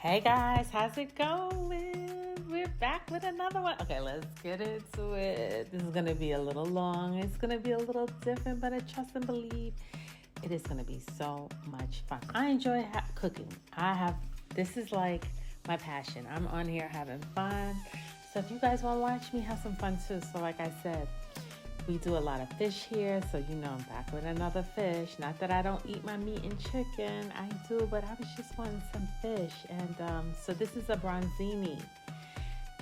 Hey guys, how's it going? We're back with another one. Okay, let's get into it. This is going to be a little long. It's going to be a little different, but I trust and believe it is going to be so much fun. I enjoy cooking. This is like my passion. I'm on here having fun. So if you guys want to watch me have some fun too. So like I said, we do a lot of fish here, so you know I'm back with another fish. Not that I don't eat my meat and chicken, I do, but I was just wanting some fish. And so this is a branzini.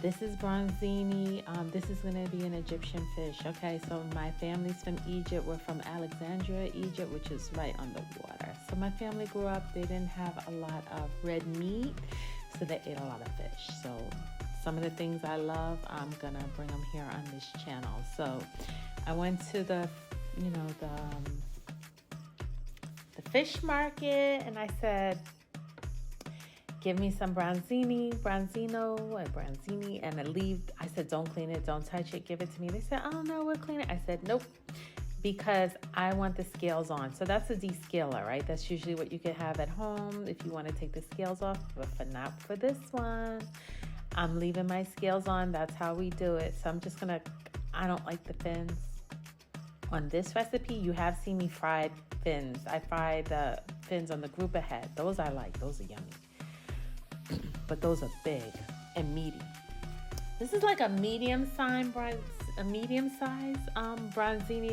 This is branzini. This is going to be an Egyptian fish. Okay, so my family's from Egypt. We're from Alexandria, Egypt, which is right on the water. So my family grew up, they didn't have a lot of red meat, so they ate a lot of fish. So some of the things I love, I'm going to bring them here on this channel. So I went to the fish market and I said, give me some branzini, and I said, don't clean it, don't touch it, give it to me. They said, oh no, we'll clean it. I said, nope, because I want the scales on. So that's a descaler, right? That's usually what you could have at home if you want to take the scales off, but not for this one. I'm leaving my scales on. That's how we do it. So I'm just I don't like the fins. On this recipe, you have seen me fried fins. I fried the fins on the group ahead. Those I like. Those are yummy. But those are big and meaty. This is like a medium size branzini.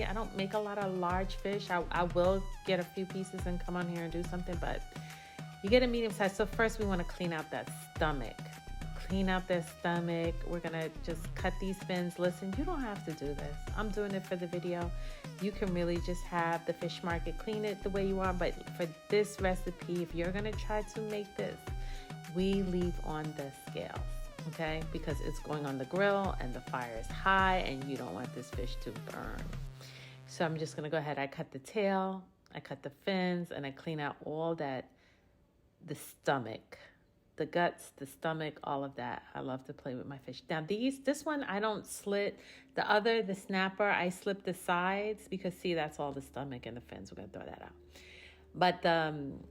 I don't make a lot of large fish. I will get a few pieces and come on here and do something, but you get a medium size. So first we want to clean out that stomach. Clean out their stomach. We're gonna just cut these fins. Listen, you don't have to do this. I'm doing it for the video. You can really just have the fish market clean it the way you want, but for this recipe, if you're gonna try to make this, we leave on the scales, okay? Because it's going on the grill and the fire is high and you don't want this fish to burn. So I'm just gonna go ahead. I cut the tail, I cut the fins, and I clean out all that, the stomach, the guts, the stomach, all of that. I love to play with my fish. Now this one, I don't slit. The snapper, I slip the sides because see, that's all the stomach and the fins. We're gonna throw that out. But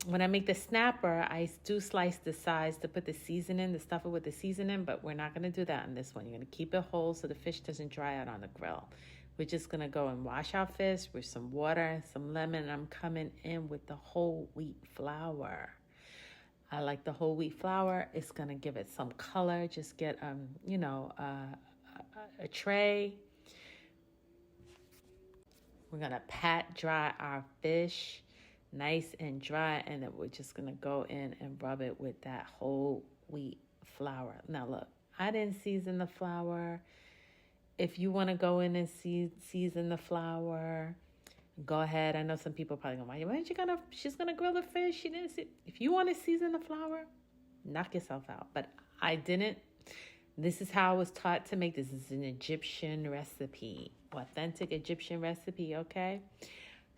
when I make the snapper, I do slice the sides to put the seasoning, the stuff with the seasoning, but we're not gonna do that on this one. You're gonna keep it whole so the fish doesn't dry out on the grill. We're just gonna go and wash our fish with some water and some lemon. And I'm coming in with the whole wheat flour. I like the whole wheat flour. It's going to give it some color. Just get, a tray. We're going to pat dry our fish nice and dry. And then we're just going to go in and rub it with that whole wheat flour. Now, look, I didn't season the flour. If you want to go in and season the flour, go ahead. I know some people probably going, why she's going to grill the fish. She didn't see. If you want to season the flour, knock yourself out. But I didn't. This is how I was taught to make this. This is an Egyptian recipe, authentic Egyptian recipe, okay?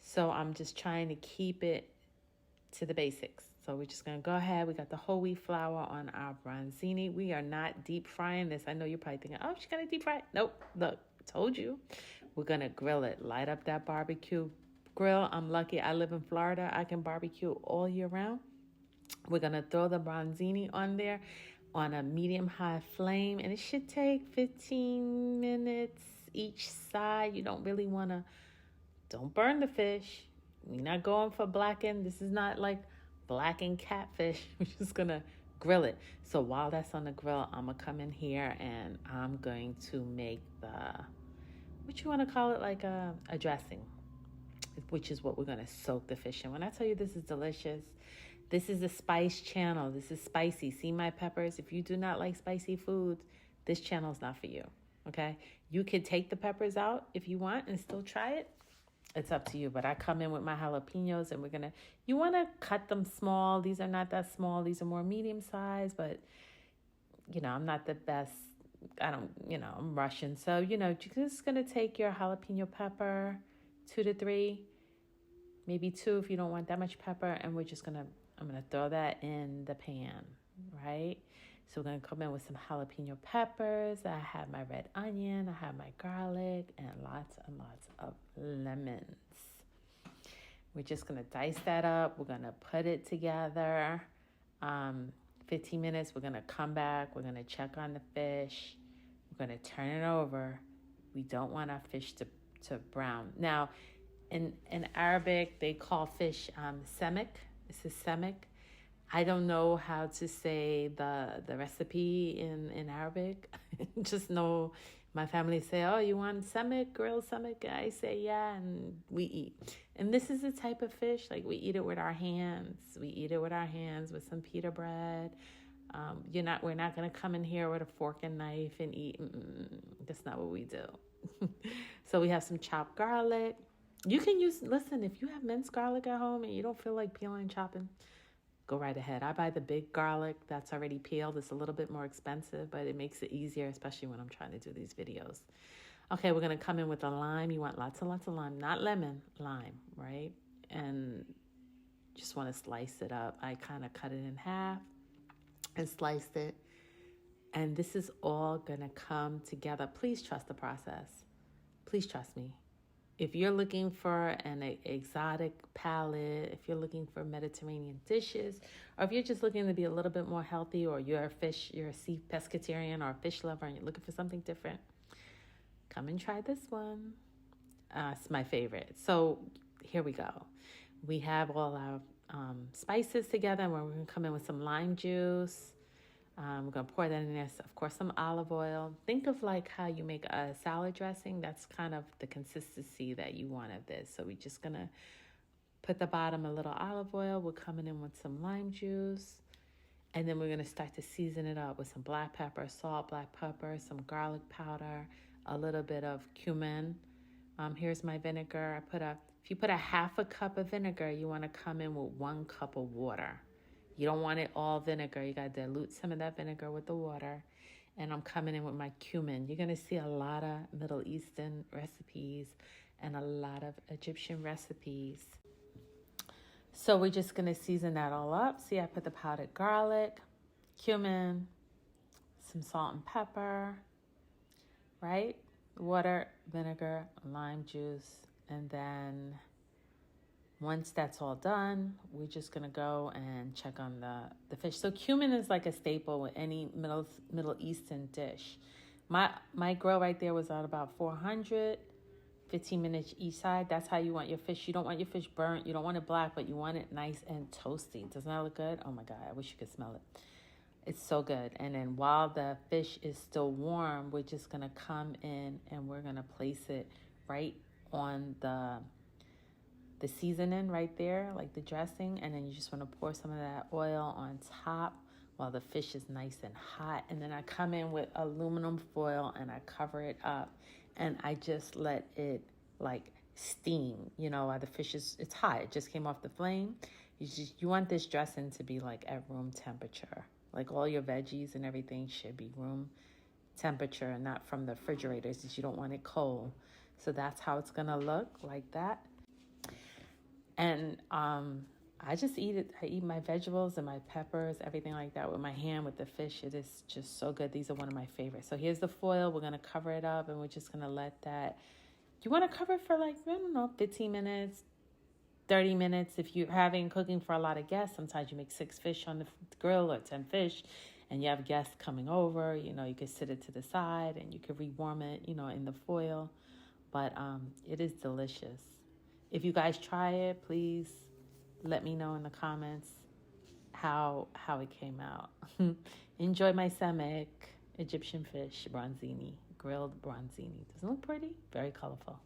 So I'm just trying to keep it to the basics. So we're just going to go ahead. We got the whole wheat flour on our branzini. We are not deep frying this. I know you're probably thinking, oh, she's going to deep fry it. Nope. Look, told you. We're going to grill it. Light up that barbecue grill. I'm lucky. I live in Florida. I can barbecue all year round. We're going to throw the branzini on there on a medium-high flame. And it should take 15 minutes each side. You don't really want to, don't burn the fish. We're not going for blackened. This is not like blackened catfish. We're just going to grill it. So while that's on the grill, I'm going to come in here and I'm going to make what you want to call it, like a dressing, which is what we're going to soak the fish in. When I tell you this is delicious, this is a spice channel. This is spicy. See my peppers? If you do not like spicy foods, this channel is not for you, okay? You could take the peppers out if you want and still try it. It's up to you, but I come in with my jalapenos and you want to cut them small. These are not that small. These are more medium size, but, I'm not the best. I'm Russian. So, you're just going to take your jalapeno pepper, 2 to 3, maybe 2 if you don't want that much pepper. And I'm going to throw that in the pan, right? So we're going to come in with some jalapeno peppers. I have my red onion. I have my garlic and lots and lots of lemons. We're just going to dice that up. We're going to put it together. 15 minutes. We're going to come back. We're going to check on the fish. We're going to turn it over. We don't want our fish to brown. Now, in Arabic, they call fish semek. This is semek. I don't know how to say the recipe in Arabic. Just know my family say, oh, you want semek, grilled semek? I say, yeah, and we eat. And this is the type of fish, like we eat it with our hands. We eat it with our hands with some pita bread. We're not going to come in here with a fork and knife and eat. That's not what we do. So we have some chopped garlic. You can listen, if you have minced garlic at home and you don't feel like peeling and chopping, go right ahead. I buy the big garlic that's already peeled. It's a little bit more expensive, but it makes it easier, especially when I'm trying to do these videos. Okay, we're going to come in with a lime. You want lots and lots of lime, not lemon, lime, right? And just want to slice it up. I kind of cut it in half and sliced it. And this is all going to come together. Please trust the process. Please trust me. If you're looking for an exotic palate, if you're looking for Mediterranean dishes, or if you're just looking to be a little bit more healthy, or you're a sea pescatarian or a fish lover and you're looking for something different, come and try this one. It's my favorite. So here we go. We have all our spices together, and we're going to come in with some lime juice. We're going to pour that in there. Of course, some olive oil. Think of like how you make a salad dressing. That's kind of the consistency that you want of this. So we're just going to put the bottom a little olive oil. We're coming in with some lime juice. And then we're going to start to season it up with some black pepper, salt, black pepper, some garlic powder, a little bit of cumin. Here's my vinegar. If you put a half a cup of vinegar, you want to come in with 1 cup of water. You don't want it all vinegar. You got to dilute some of that vinegar with the water. And I'm coming in with my cumin. You're going to see a lot of Middle Eastern recipes and a lot of Egyptian recipes. So we're just going to season that all up. See, I put the powdered garlic, cumin, some salt and pepper, right? Water, vinegar, lime juice. And then once that's all done, we're just going to go and check on the fish. So cumin is like a staple with any Middle Eastern dish. My grill right there was at about 400, 15 minutes each side. That's how you want your fish. You don't want your fish burnt. You don't want it black, but you want it nice and toasty. Doesn't that look good? Oh my God, I wish you could smell it. It's so good. And then while the fish is still warm, we're just going to come in and we're going to place it right on the seasoning right there, like the dressing, and then you just want to pour some of that oil on top while the fish is nice and hot. And then I come in with aluminum foil and I cover it up and I just let it like steam, while the fish it's hot. It just came off the flame. You want this dressing to be like at room temperature. Like all your veggies and everything should be room temperature and not from the refrigerators, because you don't want it cold. So that's how it's gonna look, like that. And I just eat it. I eat my vegetables and my peppers, everything like that with my hand, with the fish. It is just so good. These are one of my favorites. So here's the foil. We're going to cover it up and we're just going to let that. You want to cover it for 15 minutes, 30 minutes. If you're cooking for a lot of guests, sometimes you make 6 fish on the grill or 10 fish and you have guests coming over. You could sit it to the side and you could rewarm it, in the foil. But it is delicious. If you guys try it, please let me know in the comments how it came out. Enjoy my semek, Egyptian fish, branzini, grilled branzini. Doesn't it look pretty? Very colorful.